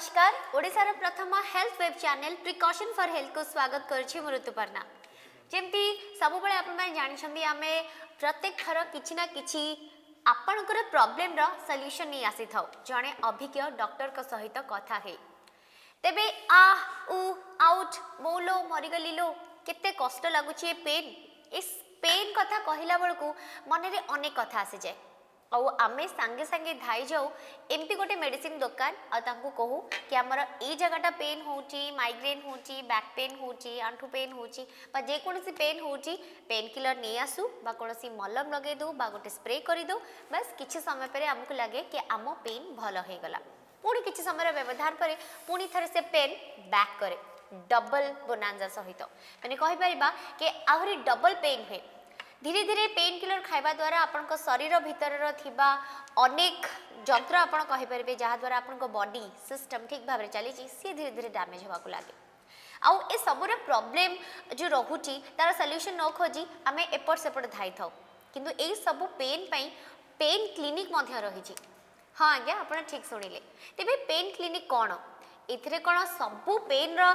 नमस्कार ओडिशार प्रथम health web channel precaution for health को स्वागत करछि मु ऋतुपर्णा। जेमती सब बेले आपण माने जानिछंदी आमे प्रत्येक थर किछि ना किछि आपणकर प्रॉब्लम रो सॉल्यूशन नहीं आसी थाउ जणे अभिज्ञ डॉक्टर को सहित कथा हे तेबे आ उ आउट बोलो मरिगलिलो केते कष्ट लागुछि पेन इस पेन कथा कहिला बेलकू मन रे अनेक कथा आसी जाय आउ आमे सांगे सांगे धाई जाऊ एमती गोटे मेडिसिन दुकान आ तांको कहू कि हमर ए जगहटा पेन होची माइग्रेन होची बैक पेन होची आंठू पेन होची बा जे कोनसी पेन होची पेन किलर नहीं आसू बा कोनसी मलम लगे दो बा गोटे स्प्रे करी दो बस किछि समय परे हमको लगे कि आम पेन भलो हे गला पुणी किछि समय व्यवधान पर पुणी थरे से पेन बैक करे डबल बोनांजा सहित माने कहि परिबा कि आहुरी डबल पेन हुए धीरे धीरे पेन किलर खाइबा द्वारा आपन शरीर भितर थिबा अनेक जंत्र आपन कहि परिबे जहा द्वारा आपन बॉडी सिस्टम ठीक भाबरे चली सी धीरे धीरे डैमेज होबा को लागे आउ ए सबुरे प्रॉब्लम जो रहुची तार सॉल्यूशन न खोजी आमे एपट सेपट धाई थाउ किंतु ए सब पेन पई पेन क्लिनिक मध्य रहिची। हाँ आज्ञा आपन ठीक सुनिले तेबे पेन क्लिनिक कोन एथिरे कोन सबु पेन रो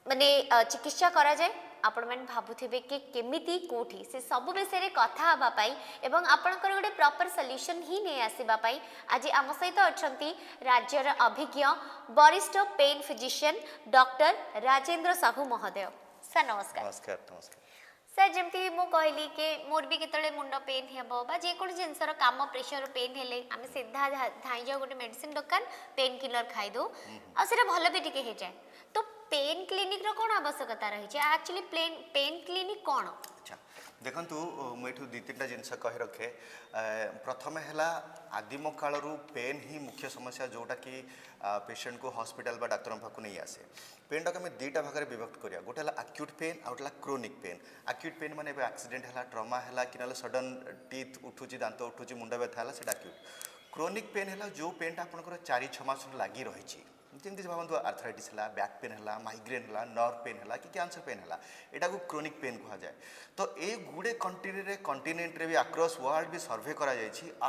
माने चिकित्सा करा जाए आपण मैंने भावुथिबे कि केमिति कोठी से सब विषय रे कथा हबा पाई एवं आपनकर गोटे प्रॉपर सॉल्यूशन ही नै आसीबा पाई आज आम सहित अछंती राज्यर अभिज्ञ वरिष्ठ pain physician doctor Rajendra Sahu महोदय। सर नमस्कार। नमस्कार नमस्कार सर जमती मु कहली कि मोर भी केतले मुंड पेन हेबो बा जे कोन जिंसर काम प्रेशर पेन हेले आमे सीधा धाई जाऊ गोटे मेडिसिन दुकान पेन किलर खाइ दो आ सेटा भलो भी टिके हे जाए तो पेन क्लिनिक रो कोन आवश्यकता रही छै एक्चुअली पेन क्लिनिक कोन? अच्छा देखंतु मुठू दी तीन जिनस कहि रखे प्रथम है आदिम कालरू पेन ही मुख्य समस्या जोटा कि पेशेंट को हॉस्पिटल बा डाक्टर पाखु नहीं आसे पेन टाक आम दुईटा भाग में विभक्त करिया गोटे है एक्यूट पेन आउ गोटे क्रोनिक पेन एक्यूट पेन माने एक्सीडेंट है ट्रमा है कि सडन टीथ उठुची दांत उठुची मुंड व्यथा है सेटा एक्यूट क्रोनिक पेन है जो पेन आपंकर 4-6 मास लगी रही जमी भावतु आर्थराइटिस है बैक पेन है माइग्रेन है नर्व पेन है कि कैंसर पेन है यहाँ को क्रोनिक पेन कह जाए तो ये गुड़े कंटिनेंट रे भी अक्रॉस वर्ल्ड भी सर्वे करा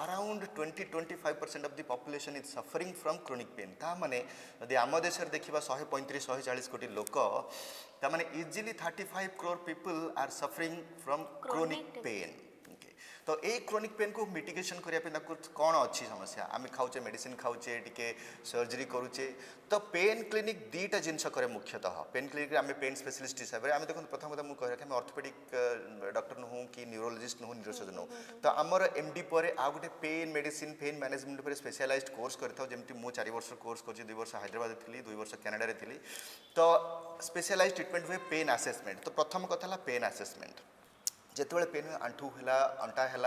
around 20-25% of the population is suffering from chronic pen ता माने यदि आम देश में देखा 135-140 कोटी लोक ताने easily 35 crore people are suffering from chronic pain तो ये क्रोनिक पेन को मिटिगेशन करने कौन अच्छी समस्या आम खाऊे मेडिसिन खाऊे टी सर्जरी करुचे तो पेन क्लिनिक दुईटा जिनस करे मुख्यतः पेन क्लिनिक आम पेन स्पेशलिस्ट हिसाब से आम देखो प्रथम कथा मुझे कह ऑर्थोपेडिक डॉक्टर नुह कि न्यूरोलॉजिस्ट नुह न्यूरोसर्जन नुह तो आमर एमडी पर आ गए पेन मेडिसिन पेन मैनेजमेंट पर स्पेशलाइज्ड कोर्स करमी मुझे 4 वर्ष कोर्स कर 2 वर्ष हैदराबाद थी 2 वर्ष कनाडा थी तो स्पेशलाइज्ड ट्रिटमेंट हुए पेन आसेसमेंट तो प्रथम कथा है पेन आसेसमेंट जिते पेन आंठू है अंटा है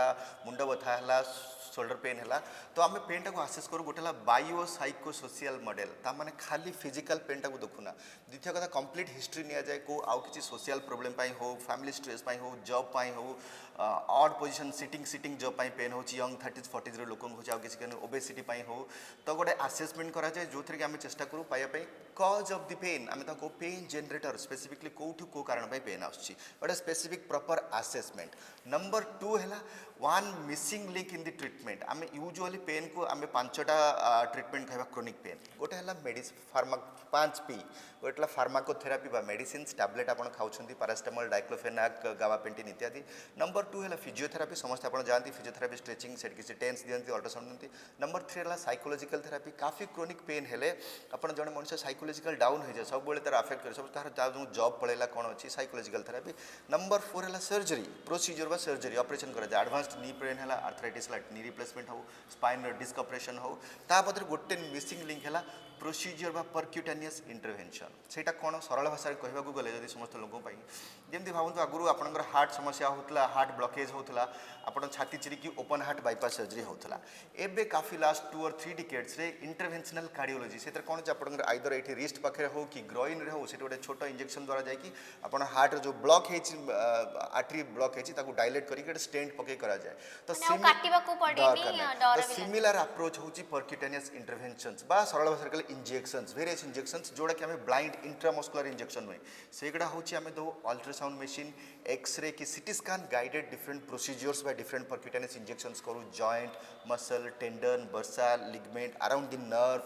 मुंड बथा है शोल्डर पेन है तो आम पेन टाक आसेस करूँ गोटे बायो साइको सोशियल मॉडल ताने खाली फिजिकल पेन टाक देखुना द्वितीय कथा कंप्लीट हिस्ट्री नि जाए को आउ किसी सोशियल प्रोब्लेम हो फैमिली स्ट्रेस हो जॉब हो odd position sitting job pain हो यंग 30s-40s लोक हो किसी ओबेसिटी हो तो गोटे आसेसमेंट करा जाए जो थी कि आम चेष्टा करूँ पाइबापी कज ऑफ द पेन आम ताको पेन जनरेटर स्पेसिफिकली कौटू को कारण पेन आसुची गोटे स्पेसिफिक प्रॉपर आसेसमेंट नंबर 2 है one missing link in the treatment आम यूजुअली पेन को आम 5टा ट्रीटमेंट कहवा क्रोनिक पेन गोटे है मेडिसिन फार्मा 5P गोटे फार्माकोथेरापी बा मेडिसिन टैबलेट आप खाऊँ पैरासिटामोल डाइक्लोफेनाक गाबापेंटिन इत्यादि नंबर 2 है फिजियोथेरापी समस्त आप जाती फिजियोथेरापी स्ट्रेचिंग से किसी टेंस दिखती अल्ट्रासाउंड दिखती नंबर 3 है साइकोलॉजिकल थेरापी काफी क्रोनिक पेन हेले आपन जड़े मनुष्य साइकोलॉजिकल डाउन हो जाए सब बेले तार अफेक्ट करे सब तार जो जॉब पड़ेगा कौन अच्छी साइकोलॉजिकल थेरापी नंबर 4 है सर्जरी प्रोसीजर बा सर्जरी ऑपरेशन करा जाए एडवांस नी पेन है आर्थराइटिस नी रिप्लेसमेंट हो स्पाइन डिस्क ऑपरेशन हो तापत्र गोटे मिसिंग लिंक है प्रोसीजर बा परक्यूटेनियस इंटरवेंशन सेटा कौन सरल भाषा कहवा गले जब समस्त लोगों जमी भावतु आगुरी आपंकर हार्ट समस्या होता हार्ट ब्लॉकेज होता आप छाती चिरिकी ओपन हार्ट बाईपास सर्जरी होता एबे काफी लास्ट 2 or 3 डिकेड्स रे इंटरवेंशनल कार्डियोलॉजी से कौन आपंकर आइदर ये रिस्ट पाखे हो कि ग्रोइन रे हो से गोटे छोट इंजेक्शन द्वारा जाकि आप हार्ट जो ब्लॉक आर्टरी ब्लॉक है डायलेट करके स्टेंट पके करा जाए तो सिमिलर अप्रोच होची परक्यूटेनियस इंटरवेंशंस बा सरल भाषा कहले इंजेक्शंस वेरियस इंजेक्शंस जोड़ा कि हमें ब्लाइंड इंट्रामस्कुलर इंजेक्शन हुए सेगुड़ा होची हमें दो अल्ट्रासाउंड मशीन एक्सरे की CT scan guided different procedures by different percutaneous injections करू joint muscle tendon bursa ligament around the nerve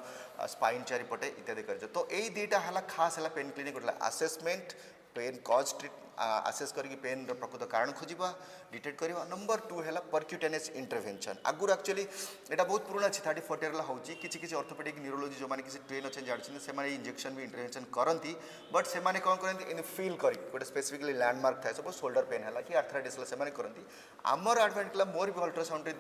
spine चारिपटे इत्यादि कर तो यही दुईटा है खास है पेन क्लिनिक गोटे assessment pain cause treat assess करके पेन प्रकृत कारण खोजा डिटेक्ट करवा नंबर 2 है परक्यूटेनियस इंटरवेंशन आगुरी एक्चुअली यहाँ बहुत पुराना अच्छी 30-40 इयर होची किसी ऑर्थोपेडिक न्यूरोलॉजी जो मैंने किसी ट्रेन अच्छे जानते हैं इंजेक्शन भी इंटरवेंशन करती बट से कौन करती इन फिल कर गोटे स्पेसिफिकली लैंडमार्क था सपोज शोल्डर पेन है कि आर्थराइटिस से करती आमर एडवांटेज मोर भी अल्ट्रासाउंड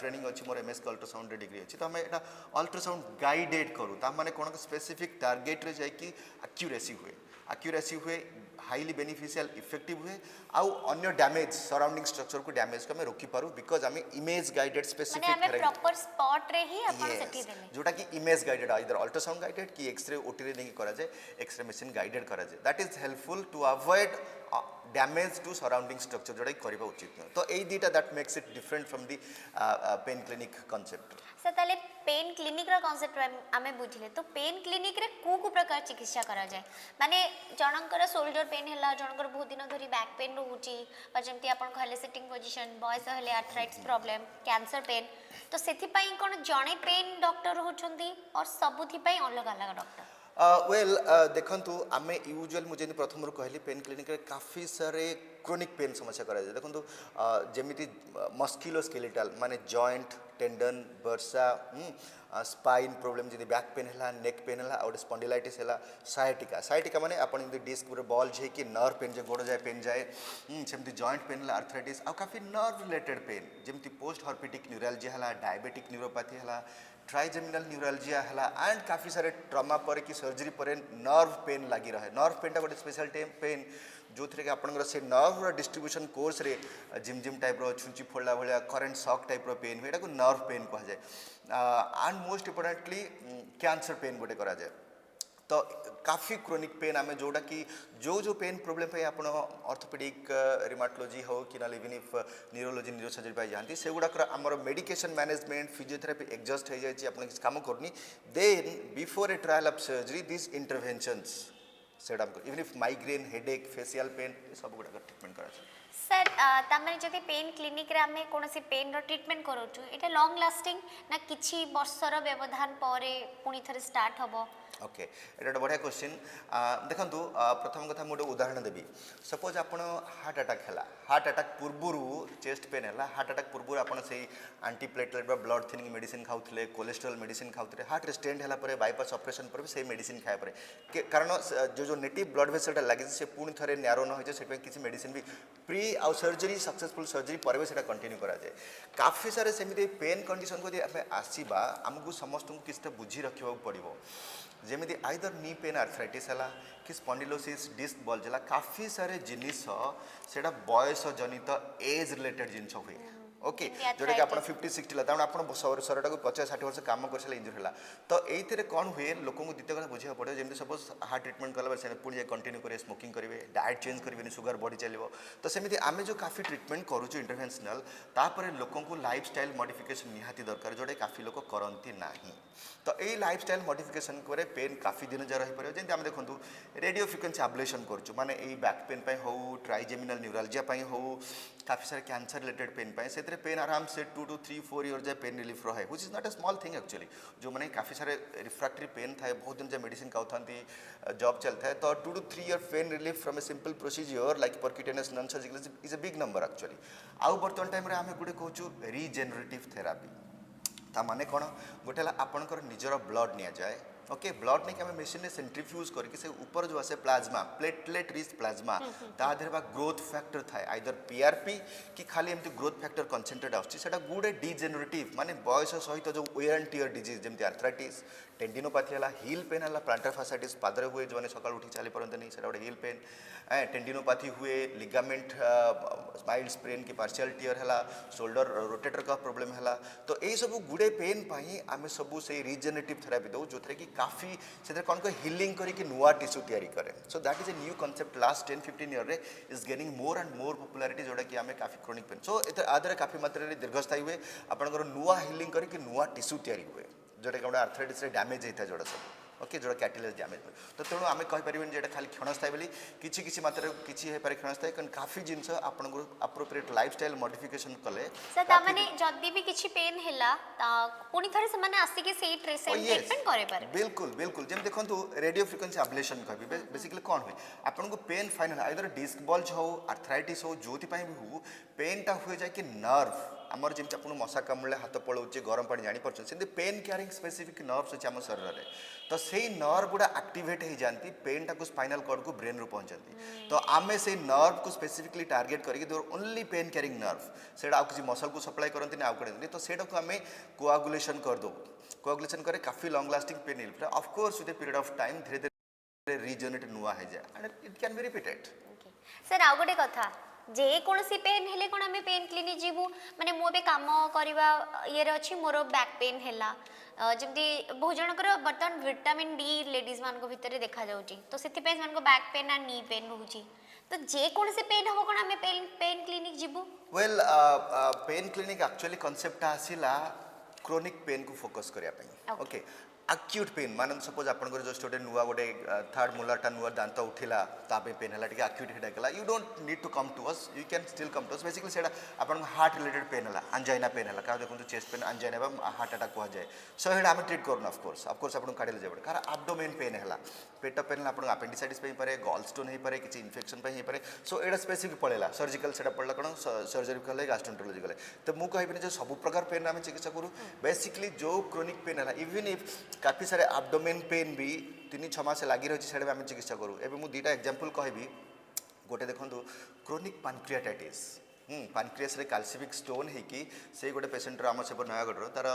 ट्रेनिंग अच्छी मोर एमएससी अल्ट्रासाउंड डिग्री अच्छी तो आम यहाँ अल्ट्रासाउंड गाइडेड करूँ मैंने कौन स्पेसिफिक टार्गेट रे जाकि एक्यूरेसी हुए हाईली बेनिफिशियल इफेक्टिव हुए आउ अन्य डैमेज सराउंडिंग स्ट्रक्चर को डैमेज को रोकी पारू बिकॉज आम image guided specific proper spot रे ही अपन सेठी देले जोटा कि image guided either ultrasound guided कि एक्सरे ओटी नहीं करा जाए एक्सरे मशीन गाइडेड करा जाए that is helpful to avoid damage to surrounding structure जोटा करबा उचित न तो एई दीटा that makes it different from the pain clinic concept sir ताले पेन क्लिनिक रा कांसेप्ट आमे बुझिले तो पेन क्लिनिक रे को प्रकार चिकित्सा करा जाए माने जनकर शोल्डर पेन हैला जनकर बहुत दिन धरी बैक पेन रहउची पर जेमति आपन कहले सिटिंग पोजीशन बॉयस हेले आर्थराइटिस प्रॉब्लम कैंसर पेन तो सेथि पई कोन जणे पेन डॉक्टर रहउछंती और सबुथि पई अलग अलग डॉक्टर वेल देखु आम यूजुअल मुझे प्रथम कहली पेन क्लिनिक काफ़ी सारे क्रोनिक पेन समस्या करा जाए देखो जमी मस्किलोस्केलेटल माने joint tendon bursa spine problem जब बैक पेन है नेक पेन है आउ स्पॉन्डिलाइटिस है साइटिका माने अपन डिस्क पूरे बॉल जे कि नर्व पेन जो गोड़ जाए पेन जाए सेमती जॉइंट पेन है आर्थराइटिस आउ काफ़ी नर्व रिलेटेड पेन जमी पोस्ट हर्पिटिक न्यूरालजिया है डायबिटिक न्यूरोपैथी है ट्राइजेमिनल न्यूरालजिया है एंड काफ़ी सारे ट्रमा पर कि सर्जरी पर नर्व पेन लगी रहे नर्व पेनटा गोटे स्पेशल पेन जो थे कि आपंकर से नर्व डिस्ट्रीब्यूशन कोर्स रे जिम जिम टाइप छुंची फोड़ा भाया करेन्ट शॉक टाइप पेन हुए नर्व पेन कह जाए and most importantly cancer pen गोटे करा जाए तो काफ़ी क्रोनिक पेन आम जोटा कि जो पेन प्रोब्लेम पे आप ऑर्थोपेडिक रिमाटोलॉजी हो कि ना इवन इफ न्यूरोलॉजी न्यूरोसर्जरी पे जाती से गुड़ाक आमर मेडिकेशन मैनेजमेंट फिजियोथेरापी एडजस्ट हो जाए आप किसी काम करनी then before a trial of surgery this interventions सेटा even if migraine headache facial pain सब गुड़ाक ट्रिटमेंट करा सर तमें जदि पेन क्लिनिक रे आमे कोनोसी पेन रो ट्रीटमेंट करूछु एटा लॉन्ग लास्टिंग ना किछि वर्षर व्यवधान परे पुनी थरे स्टार्ट हबो ओके ये बढ़िया क्वेश्चन देखु प्रथम कथा मुझे उदाहरण देवी सपोज आप हार्ट अटैक है हार्ट अटैक पूर्वर चेस्ट पेन है हार्ट अटैक पूर्व आप एंटीप्लेटलेट ब्लड थिनिंग मेडिसिन खाऊले कोलेस्ट्रॉल मेडिसिन खाऊले हार्ट रे स्टेंट है बाईपास ऑपरेशन पर भी से मेडिसिन खाया पर कारण जो नेटिव ब्लड वेसलटा लगी से पुणी थे न्यारो न हो से किसी मेडिसिन भी प्री आउ सर्जरी सक्सेसफुल सर्जरी पर भी से कंटिन्यू कराए काफ़ी सारे सेमती पेन कंडीशन को आसवा आमको समस्त किसी बुझी रखा पड़ो जमी आइदर नी पेन आर्थराइटिस है कि स्पॉन्डिलोसिस डिस्क बल्ज है काफ़ी सारे जिनिस से बयस जनित एज रिलेटेड जिन हुए ओके जोटा कि आप 50-60 ला आप शरीर को 50-60 वर्ष काम कर इंजुरी है तो ये कौन हुए लोक द्वितीय कथा बुझा पड़े जमी सपोज हार्ट ट्रिटमेंट कला पुणी कंटिन्यू करेंगे स्मोकिंग करेंगे डाएट चेंज करेंगे सुगर बढ़ी चलो तो सेमती आम जो काफ़ी ट्रिटमेंट करुचु इंटरवेंशनल तापर लोक लाइफ स्टाइल मॉडिफिकेशन निहाती दरकार जोटा काफ़ी लोक करती ना तो यही लाइफ स्टाइल मॉडिफिकेशन पर पेन काफ़ी दिन जा रही पारे जमी आम देखो रेडियो फ्रिक्वेंसी एब्लेशन करुँ माने यही बैक पेन हो ट्राइजेमिनल न्यूरालजिया हो काफ़ी सारे कैंसर रिलेटेड पेन से पेन आराम से 2 to 3-4 ईयर जाए पेन रिलीफ रहे which is not a small thing actually जो मैंने काफ़ी सारे रिफ्रैक्टरी पेन था बहुत दिन जाए मेडिसिन खाऊँ जॉब चलता है तो 2 to 3 year pain relief from a simple procedure like percutaneous non surgical is a big number actually आउ बर्तमान टाइम आम गोटे कहूँ रिजेनरेटिव थेरापी ता माने कौन गोटे आपंकर निजर ब्लड नि जाए ओके ब्लड नहीं आम मेसीन सेंट्रीफ्यूज करके से ऊपर जो आसे प्लाज्मा प्लेटलेट रिच प्लाज्मा ता देहर बा ग्रोथ फैक्टर थाए आइदर पीआरपी कि खाली एमती ग्रोथ फैक्टर कंसेंट्रेट आछी गुडे डिजेनरेटिव माने बयस सहित जो वेयर एंड टियर डिजीज जमती आर्थराइटिस टेंडिनोपैथी है हिल पेन है प्लांटर फासाइटिस पादरे हुए जो सकाल उठी चली पारते नहीं से गोटे हिल पेन टेंडिनोपैथी हुए लिगामेंट स्माइल स्प्रेन की पार्शियल टियर है शोल्डर रोटेटर का प्रोब्लेम है तो यही सब गुड़े पेन आम सब से रिजेनरेटिव थेरापी दो जो थे कि काफ़ी से कौन को हिलिंग करके नुआ टिश्यू तैयारी करे so that is a new concept last 10-15 year is gaining more and more popularity जोटा कि आम काफ़ी क्रोनिक पेन सो आदि काफ़ी मात्रा दीर्घस्थायी हुए आपंकर नुआ हिलिंग करके नुआ टिश्यू तैयारी हुए जोटा कि आर्थराइटिस डैमेज होता है जोड़ा सब ओके जोटा कैटिलेज डैमेज तो तेणु आम कहीपर जे खाली क्षणस्थायी बोली किसी मात्रा किसी क्षणस्थायी कारण काफी जिनस आपको अप्रोप्रिएट लाइफस्टाइल मॉडिफिकेशन कले सर तामाने जदी भी किछि पेन हैला ता पुनी थरे से माने आसी के सेही ट्रीटमेंट करे पारे बिल्कुल बिल्कुल जम देखो रेडियो फ्रिक्वेंसी एब्लेशन कहबी बेसिकली कौन हुए आपको pain fine either disc bulge हो आर्थराइटिस हो जो भी हो पेनटा हुए जाए कि नर्व आमर जमी आपको मशा कामुड़े हाथ पलाऊे गरम पानी जापर से पेन क्यारिंग स्पेसिफिक नर्व्स अच्छे आम शरीर में तो से नर्व गुड़ा आक्टिवेट हो जाती पेन टाक स्पाइनल कॉर्ड को ब्रेन रू पहुँचाती तो आम से नर्व को स्पेसिफिकली टार्गेट करके ओनली पेन क्यारिंग नर्व से किसी मसल को सप्लाई करती आउ करें तो सेटा को आम कोआगुलेशन करदे कोआगुलेशन करे काफी long lasting pain relief of course with a period of time धीरे धीरे रिजनरेट नुआ हो जाए and it can be repeated sir आउ गोटे कथा जे कोनसी पेन हेले कोन हमें पेन क्लिनिक जीवु माने मो बे काम करबा ये रे अछि मोर बैक पेन हेला जमती बहुत जनकर बर्तमान विटामिन डी लेडीज मान को भितर देखा जाउची तो सेति पे मान को बैक पेन आ नी पेन होउची तो जे कोन से पेन हो कोन हमें पेन क्लिनिक जीवु well pain clinic actually concept आसिला क्रोनिक पेन को फोकस करिया पई ओके एक्यूट पेन मान सपोज आपनकर जस्ट गोटे नुआ गोटे थर्ड मोलारटा नुआ दांत उठिला तापे पेन हला टिके एक्यूट हेड गला you don't need to come to us you can still come to us basically सेटा आपन हार्ट रिलेटेड पेन हला एंजाइना पेन हला का देखो चेस्ट पेन एंजाइना बा हार्ट अटैक को जाए सो हेड हम ट्रीट करन ऑफ कोर्स आपन काढले जेबड कार एब्डोमेन पेन हला पेट पेन आपन अपेंडिसाइटिस पे पारे गॉल स्टोन हे पारे किछि इन्फेक्शन पे हे पारे सो एडा स्पेसिफिक पड़ेला सर्जिकल सेटा पड़ला कोन सर्जरी कले गैस्ट्रोएंटरोलॉजी कले तो मु कहबिनी जे सब प्रकार पेन हम चिकित्सा करू बेसिकली जो क्रोनिक पेन हला इवन इफ काफी सारे एब्डोमेन पेन भी 3-6 मास लगी रही है आम चिकित्सा करूँ एवं मुझे दुईटा एग्जांपल कहबी गोटे देखो क्रोनिक पैनक्रियाटाइटिस पैनक्रियास रे कैल्सिफिक स्टोन होगी से गोटे पेसेंटर आम से नयागढ़ तार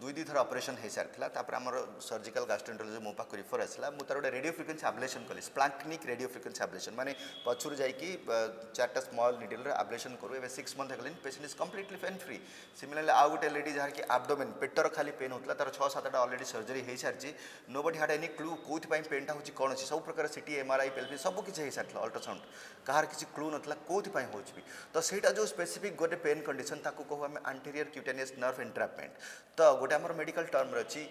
2-2 थर ऑपरेशन हो सारी तापर आम सर्जिकल गैस्ट्रोएंटरोलॉजी मो पाक रिफर आसला मुझे गोटे रेडियो फ्रिक्वेंसी एब्लेशन कली स्प्लैंक्निक रेडियो फ्रिक्वेंसी एब्लेशन माने पछुर जाइकी 4टा स्मॉल निडल रे एब्लेशन करू ए 6 मंथ हेगलिन patient is completely pain free similarly आउ गोटे लेडी जहाँ कि एब्डोमेन पेटर खाली पेन होता तार 6-7टा ऑलरेडी सर्जरी हो सारी नोबडी हैड एनी क्लू कौन पेनटा होची कौन अच्छी सब प्रकार सीटी एमआरआई पेल्विस सब किसी हो सारी अल्ट्रासाउंड कहार किसी क्लू नाला कौन हो तो सहीटा जो स्पेसिफिक गोटे पेन कंडीशन ताको कहू आम एंटीरियर क्यूटेनियस नर्व एंट्रैपमेंट तो गोटे आम मेडिकल टर्म अच्छी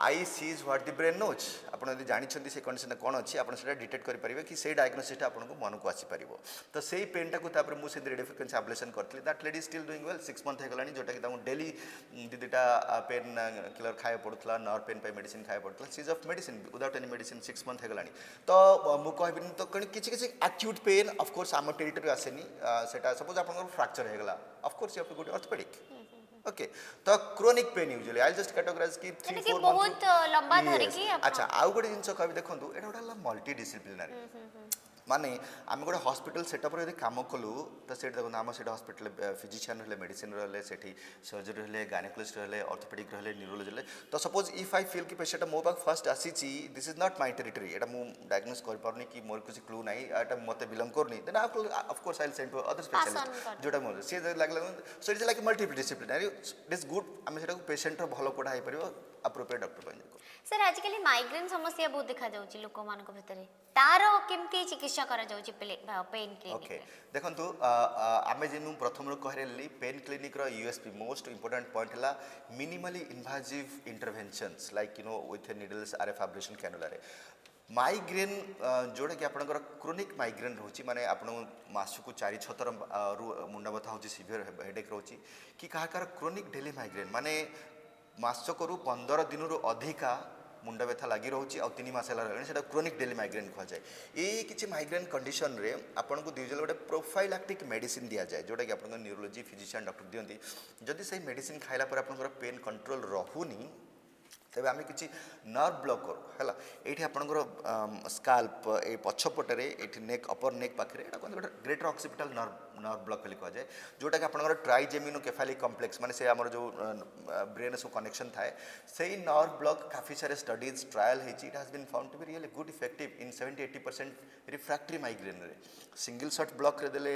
eye sees what the brain knows आप जानते से कंडीशन कौन अच्छी आप डिटेक्ट करेंगे कि से डायग्नोसिस आपको मन को आसीपर तो से पेनटा को मुझे रेडियो फ्रिक्वेंसी एब्लेशन करी that lady still doing well 6 month होगा जोटा कि डेली 2-2टा पेन किलर खाया पड़ूला नर्व पेन पे मेडिसिन खाया पड़ूला cease off medicine without any medicine 6 month होगा तो मुझे कहबी तो किसी एक्यूट पेन ऑफकोर्स आम टेरिटरी आसेनी सेटा सपोज आप फ्रैक्चर होगा of course you have to go to orthopedic okay तो chronic pain usually I just categorise की 3-4 बहुत लंबा धरि की अच्छा आउ गोटे जिनस कहबी देखंतु एटा गोटा मल्टी डिसिप्लिनरी माने आम गोटे हॉस्पिटल सेटअप रे काम कलु तो से देखो आम से हॉस्पिटल फिजिशियन रहे मेडिसिन रहे से सर्जरी रहे गायनेकोलॉजिस्ट रहे ऑर्थोपेडिक रहे न्यूरोलॉजी रहे तो सपोज इफ आई फील कि पेशेंट मो पाक फर्स्ट आसी this is not my territory एटा मु डायग्नोस कर पारनी कि मोर किसी क्लू नाही एटा मते बिलोंग करनी then of course I will send to other specialist जोटा मोर से लागला so it is like multi disciplinary it is good आम सेटा पेशेंट भलो कोडा हाई परिबो अप्रोप्रिएट डॉक्टर पाइन सर आजकल माइग्रेन समस्या बहुत देखा जाउची लोक मान को भितरे तार केमती चिकित्सा करा जाउची पेन क्लिनिक ओके देखंतु आमे जेनु प्रथम कहरेली पेन क्लिनिक रो यूएसपी मोस्ट इंपोर्टेंट पॉइंट हला minimally invasive interventions like you know with needles RF ablation cannula रे माइग्रेन जोड़ा कि आपनकर क्रोनिक माइग्रेन रोची माने आपन मासकु 4-6 थर मुंड बथा होची सीवियर हेडेक रोची कि काहाकार क्रोनिक डेली माइग्रेन माने मासकरू 15 दिन रु अधिका मुंड व्यथा लगी रोची आ 3 मास है से क्रोनिक डेली माइग्रेन कहुए ये किसी माइग्रेन कंडीशन रे आपन को यूजुअली गोटे प्रोफाइलैक्टिक मेडिसिन दि जाए जोटा कि आपन न्यूरोलॉजी फिजिशियन डॉक्टर दियंती जदि से मेडिसिन खाइला पर आपन पेन कंट्रोल रहुनी तेज आम कि नर्व ब्लॉक करूँ है ये आपंकर स्काल्प ये पछपटे ये नेक अपर नेक पाखे गोटे ग्रेटर ऑक्सीपिटल नर्व ब्लॉक बोली कहुए जोटा कि आपंकर ट्राइजेमिनोकेफालिक कॉम्प्लेक्स माने से आमर जो ब्रेन सब कनेक्शन थाए से नर्व ब्लॉक काफी सारे स्टडीज ट्रायल होती it has been found to be really good effective in 70-80% refractory migraine रे सिंगल शॉट ब्लॉक देले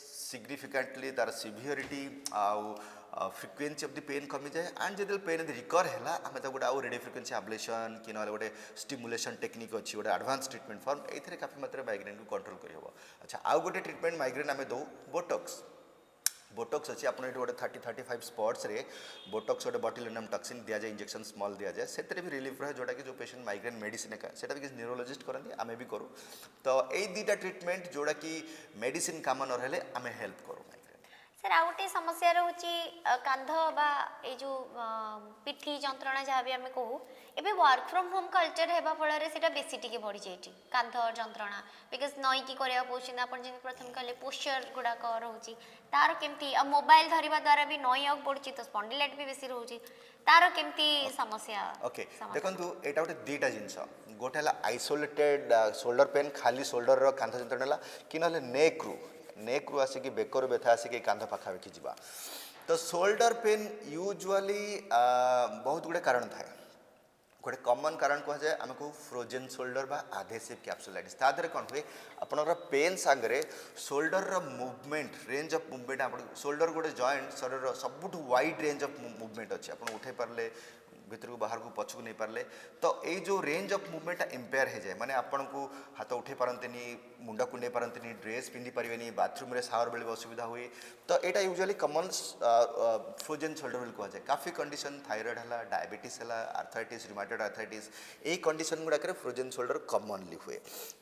सिग्निफिकेंटली तार सिवियरिटी आउ फ्रिक्वेंसी ऑफ द पेन कमी जाए एंड जब पेन रिकवर है आम गोटे आउ रेडियो फ्रिक्वेंसी एब्लेशन कि ना गोटे स्टिमुलेशन टेक्निक अच्छी गोटे एडवांस ट्रीटमेंट फॉर्म ये काफी मात्रा माइग्रेन को कंट्रोल कर अच्छा आउ गोटे ट्रीटमेंट माइग्रेन आम दो बोटॉक्स बोटॉक्स अच्छी आप गोटे 30-35 स्पॉट्स रे बोटॉक्स गोटे बॉटुलिनम टॉक्सिन दि जाए इंजेक्शन स्मॉल दि जाए से भी रिलीफ रहे जोटा कि जो पेशेंट माइग्रेन मेडिसिन एका से भी न्यूरोलॉजिस्ट करती आमे भी करूँ तो यही दुईटा ट्रिटमेंट जोटा कि मेडिसिन काम न रहे आमे हेल्प करूँ माइग्रेन। सर आउ गोटे समस्या रोचे कांध बा ए जो पिठी जंत्रणा जहाँ भी आम कहू एबे वर्क फ्रॉम होम कल्चर हेबा फल से बेसी टिके बढ़ी जाइए कांध जंत्रणा बिकज नईकी करा पड़े आप प्रथम कहले पोस्चर गुड़ाक रोचे तार केमती मोबाइल धरवा द्वारा भी नई आग पड़ुची तो स्पॉन्डिलाइट भी बेसी रोचे तार केमती समस्या ओके देखो यहाँ गोटे दुईटा जिनस गोटे है आइसोलेटेड शोल्डर पेन खाली शोल्डर कांध जंत्रणा कि ना नेक रु आसिक बेकर व्यथा आसिक कांध पाखापाखि जावा तो शोल्डर पेन यूजुअली बहुत गुड़े कारण थाए गोटे कमन कारण कहुए आम कहू फ्रोजेन शोल्डर बा आधेसिव कैप्सुलाइटिस ता देहरे कौन हुए आपनर पेन सांगरे shoulder movement range of movement आप शोल्डर गोटे जॉइंट शरीर सबुठ वाइड रेंज ऑफ मुवमेंट अच्छे आप उठे पारे भीतर को बाहर को पछ को नहीं पारे तो ये जो रेंज ऑफ मुवमेंट इम्पेयर हो जाए माने आपन को हाथ उठे पारंतनी मुंडा कुंडे पारंतनी ड्रेस पिंधि पारे बाथरूम रे शावर बेले असुविधा हुए तो यहाँ यूजुअली कमन फ्रोजेन शोल्डर बोली कहुए काफी कंडीशन थायराइड है डायबिटीज है आर्थराइटिस रिमाटॉइड आर्थराइटिस यही कंडीशन गुड़ाक फ्रोजेन शोल्डर कमनली हुए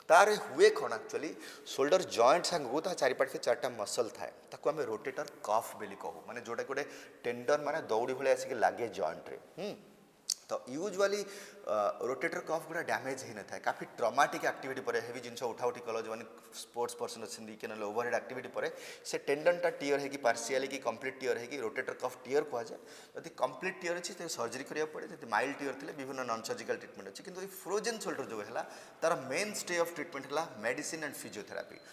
तार हुए कौन एक्चुअली शोल्डर जॉइंट सांगू ता चारिपाटे 4टा मसल थाए ताको आम रोटेटर कफ बोली कहू माने जोटा गोटे टेंडन माने दौड़ी भाई आसिक लगे जॉइंट रे तो यूजुअली रोटेटर कफ गुड़ा डैमेज ही न था काफी ट्रॉमेटिक एक्टिविटी पर हेवी जिनस उठा उठी कल जो स्पोर्ट्स पर्सन अच्छी कि ओवरहेड एक्टिविटी पर से टेंडनटा टीयर है पार्शियली कि कंप्लीट टीयर है रोटेटर कफ टीयर कहुए जब कंप्लीट टीयर अच्छी तो सर्जरी करा पड़े जब माइल्ड टीयर थे विभिन्न नॉन सर्जिकल ट्रीटमेंट अच्छी किंतु फ्रोजेन शोल्डर जो है तार मेन स्टे ऑफ ट्रीटमेंट है मेडिसिन एंड फिजियोथेरापी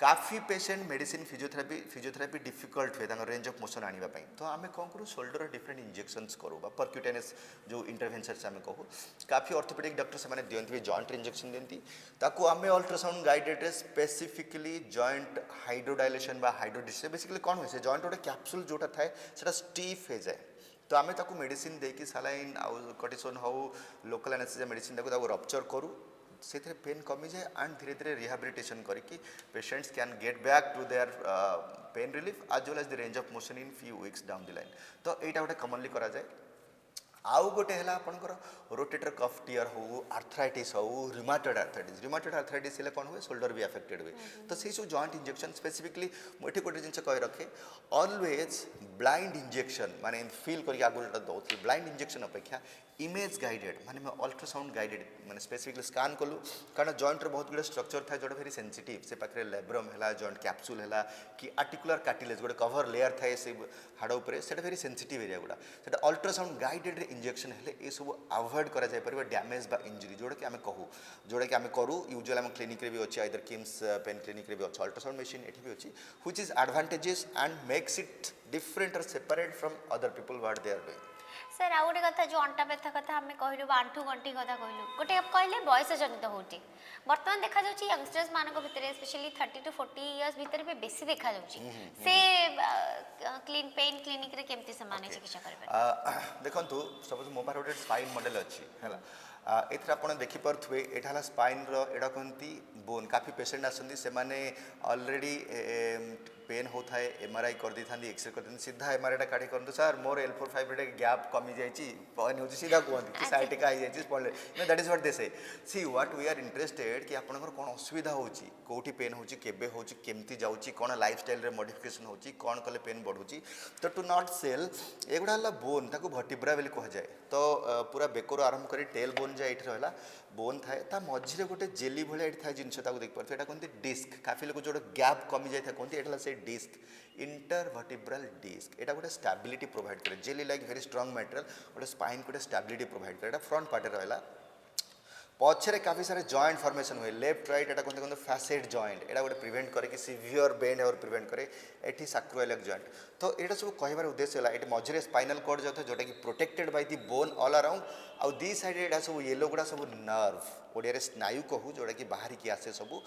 काफी पेशेंट मेडिसिन फिजियोथेरापी डिफिकल्ट हुए रेंज ऑफ मोशन आने तो आम कौन करूँ शोल्डर डिफरेंट इंजेक्शंस करूँ परक्यूटेनियस जो इंटरवेंशंस आम कहूँ काफी ऑर्थोपेडिक डॉक्टर से दिखती जॉइंट इंजेक्शन दिखती ताकू आम अल्ट्रासाउंड गाइडेड स्पेसिफिकली जॉइंट हाइड्रोडाइलेशन बा हाइड्रोडिस बेसिकली कौन हुए से जॉइंट गोटे कैप्सूल जोटा थाए से स्टीफ हो जाए तो आम ताकू मेडिसिन देकी सालाइन आउ कॉर्टिसोन हो लोकल एनेस्थेसिया मेडिसिन ताकू रप्चर करूँ से पेन कमी जाए एंड धीरे धीरे रिहाबिलिटेशन करके patients can get back to their pain relief as well as the range of motion in few weeks down the line तो यहाँ गोटे कमनली करा जाए आउ गोटे है आपंकर रोटेटर कफ टीयर हो आर्थराइटिस हो रिमाटॉइड आर्थराइटिस है कौन हुए शोल्डर भी अफेक्टेड हुए तो से सब जॉइंट इंजेक्शन स्पेसिफिकली मुझे गोटे जिन कही रखे ऑलवेज ब्लाइंड इंजेक्शन माने फील करके आगुरी दौर ब्लाइंड इंजेक्शन अपेक्षा इमेज गाइडेड माने अल्ट्रासाउंड गाइडेड माने स्पेसिफिकली स्कान कलु कारण जॉइंट रे बहुत गुड स्ट्रक्चर था जोटा वेरी सेंसिटिव से पाखे लेब्रम है जॉइंट कैप्सूल है कि आर्टिकुलर कार्टिलेज गोटे कवर लेयर थाए से हाड़ उपर से वेरी सेंसिटिव एरिया गुड़ा से अल्ट्रासाउंड गाइडेड इंजेक्शन है ये सब अवॉइड करा जाय परिबा डैमेज बा इंजरी जोटा कि आम कहू जोटा कि आम करूँ यूजुअली आम क्लिनिक रे भी अच्छी आइदर किम्स पेन क्लिनिक रे भी अच्छी अल्ट्रासाउंड मशीन ये भी अच्छी which is advantages and makes it different और separate from other people what they are doing. Sir आउ गोटे कथा जो अंटा व्यथा कथा आम कहलु आंठू गंठी कथा कहलु गोटे कहले बयस जनित होती बर्तमान देखा जाउची यंगस्टर्स मानक भितर स्पेशली 30 to 40 इयर्स भितर भी बेसी देखा जाउची से क्लीन पेन क्लिनिक रे केमती से माने चिकित्सा करबे देखंतु सपोज मो पार गोटे स्पाइन मॉडल अच्छी है एथर आप देखिपे यहाँ स्पाइन एटा कहती बोन काफी पेशेंट आसती से ऑलरेडी पेन होता है एमआरआई कर दी था एक्सरे कर दी सीधा एमआरआई काढ़ी करूँ सर मोर L4-5 गैप कमी जाइए पेन हो सीधा कहते कि sciatica that is what they say see what we are interested कि आपंकर कौन असुविधा होची कोठी पेन होची केबे होची केमती जाउची कौन लाइफस्टाइल रे मॉडिफिकेशन होची कौन कले पेन बढ़ुची तो टू नॉट सेल एगुड़ा है बोन ताको भर्टिब्रा बोली कहुए तो पूरा बेकर आरंभ कर टेल बोन जाए ये रहा बोन थाए ता मझे गोटे जेली भाई थाए जिनस देख पारे यहाँ कहते डिस्क काफी लोग जो गैप कमी जाए कहते यहाँ से डिस्क इंटरवर्टिब्रल डिस्क यहाँ गोटे स्टेबिलिटी प्रोवाइड करे jelly like very strong material गोटे स्पाइन को स्टेबिलिटी प्रोवाइड करे फ्रंट पार्ट रहा पछरे काफी सारे जॉइंट फॉर्मेशन हुए लेफ्ट राइट एटा कहते फैसेट जॉइंट एटा गोटे प्रिवेंट करे कि सीवियर बेंड और प्रिवेंट करे एठी सैक्रोइलिक जॉइंट तो एटा सब कहबार उद्देश्य है ये मझे स्पाइनल कॉर्ड जो जोटा कि protected by the bone all around आउ दी साइड एटा सब येलो गुड़ा सब नर्व ओडिया स्नायु कहू जोटा कि बाहर की आसे सब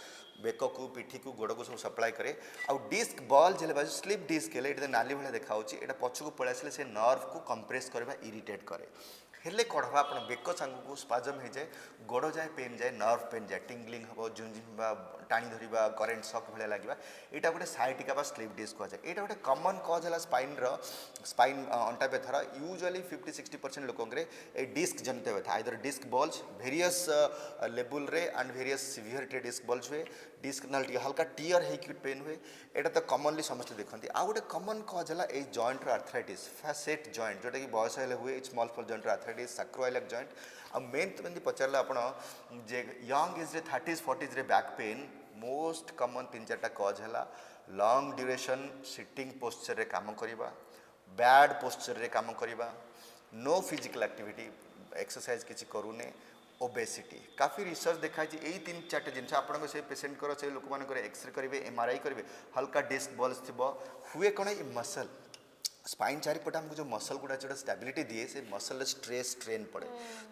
बेक को पिठी को गोड़ को सब सप्लाई करे आउ डिस्क बॉल जेले बाजू स्लिप डिस्क है ये नाली भाई देखा यहाँ पछक पलि आसे से नर्व को कंप्रेस करवा इरिटेट करे हेले कौन हम आप बेक सांग को स्पाजम हो जाए गोड़ जाए पेन जाए नर्व पेन जाए टिंगलिंग हम झुंझुवा टाणी धरवा करेन्ट सक भाया लगे यहाँ गोटे साइटिका बा स्लीप डिस्क कहुए यहाँ गोटे कमन कज है स्पाइन अंटा व्यथार यूजुअली 50-60% लोक डिस्क जनित व्यथा either disc bulge various level रे and various severity disc bulge हुए डिस्क ना हल्का टीयर होकर पेन हुए यहाँ तो कमनली समस्त देखते आउ गोटे कमन कज है ये जॉइंट आर्थराइटिस फैसेट जॉइंट जोटा कि बयस हेल्ले हुए small small joint arthritis sacroiliac joint आ मेन तो एमती पचारे आप यंग एज 30s-40s रे बैक पेन मोस्ट कमन 3-4टा कज है लॉन्ग ड्यूरेशन सिटिंग पोस्चर रे काम करवा बैड पोस्चर रे काम करवा नो फिजिकल एक्टिविटी एक्सरसाइज किसी करूने ओबेसिटी काफ़ी रिसर्च देखा यही 3-4टे जिन आप से पेसेंट से लोक मान एक्सरे करेंगे एमआरआई करेंगे हल्का डिस्क बल्स थी हुए कौन ये मसल स्पाइन चारिपटे आमको जो मसल गुड़ा जो स्टेबिलिटी दिए से मसल स्ट्रेस स्ट्रेन पड़े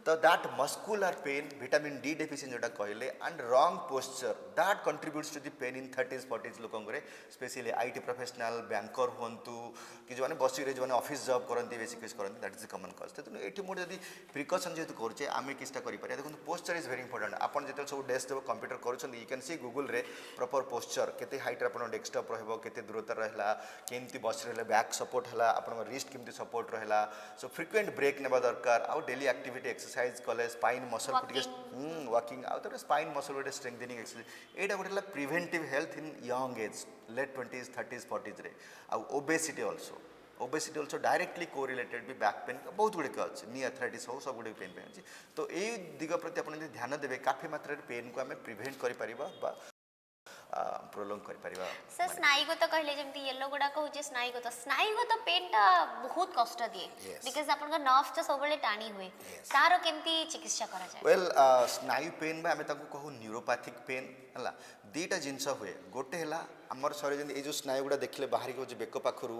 तो that muscular pain vitamin D deficiency जोटा कहले and wrong posture that contributes to the pain in 30s-40s लोक स्पेशली आईटी प्रोफेशनल बैंकर हूँ कि जो बसिक जो ऑफिस जॉब करती बेसिक किस करती दैट इज द कमन कज तेणु ये मोटे जब प्रिकसन जेहतु करुचे आम किसटा करें देखो पोस्चर इज वेरी इंपोर्टेंट आप जो सब डेस्क जब कंप्यूटर कर यू कैन सी गूगल रे प्रॉपर पोस्चर केते हाइट आप डेस्कटॉप रहिबो केते दूरता रहा केमती बस रहे बैक सपोर्ट है आप रिस्ट केमती सपोर्ट रहा सो फ्रिक्वेंट ब्रेक नेबा दरकार आउ डेली एक्टिविटी एक्सरसाइज कले स्पाइन मसल को वॉकिंग आउ स्पाइन मसल गोटे स्ट्रेंथनिंग एक्सरसाइज यहाँ गोटे preventive health in young age late 20s 30s 40s रे आउ ओबेसिटी ऑल्सो डायरेक्टली कोरिलेटेड भी बैक पेन बहुत गुड़िक अच्छे नी आर्थराइटिस हो सब गुड़े पेन अच्छी तो यही दिग प्रति आप ध्यान देवे काफी मात्रा पेन को आम प्रिभेन्ट कर प्रोलंग कर सर स्नायुगत कहले जमती येलो गुडा कहूचे स्नायुगत पेन टा बहुत कष्ट दिए बिकॉज़ आपन का नर्व तो सब बेले टाणी हुए तारो केमती चिकित्सा करा जाय वेल स्नायु पेन बा आमे ताको कहू न्यूरोपैथिक पेन हला दीटा जिनस हुए गोटे हला आमर शरीर जन जो स्नायु गुड़ा देखले बाहर की बेक पाखरु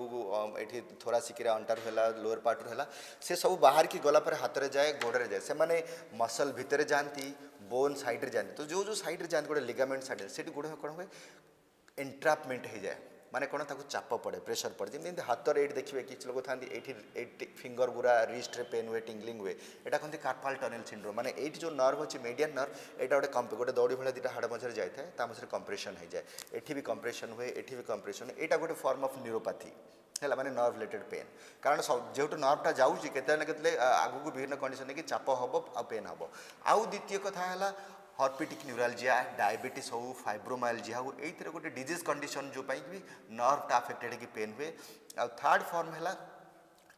ये थोरासिकीरा अंटार है लोअर पार्ट है से सब बाहर की गला पर हाथ में जाए गोड़े जाए से माने मसल भितर जाती बोन साइड रे जाती तो जो साइड रे जाती गोटे लिगामेंट साइड से गोड़े कौन हुए एंट्रापमेंट हो जाए माने कौन ताको चाप पड़े प्रेशर पड़े जमी हाथ रे देखिए किसी लोग था फिंगर गुरा रिस्ट रे पेन हुए टिंगलिंग हुए यहाँ कहते कार्पाल टनल सिंड्रोम माने ये जो नर्व अच्छी मीडियन नर्व यहाँ गोटे गोटे दौड़ी भाई दुटा हाड़ मझे जाए मझे कंप्रेशन हो जाए ये भी कंप्रेशन हुए ये भी कंप्रेशन यहाँ गोटे फॉर्म ऑफ न्यूरोपैथी है माने नर्व रिलेटेड पेन कारण जेहतु नर्वटा जाऊँगी केते आगू को विभिन्न कंडीशन कि चाप हम आ पेन हम आउ द्वितीय कथा है हॉर्पिटिक न्यूरालजिया डायबिटीज हो फाइब्रोमाइल्जिया हो ये गोटे डिजीज कंडीशन जो भी नर्व टा अफेक्टेड कि पेन हुए आ थर्ड फॉर्म है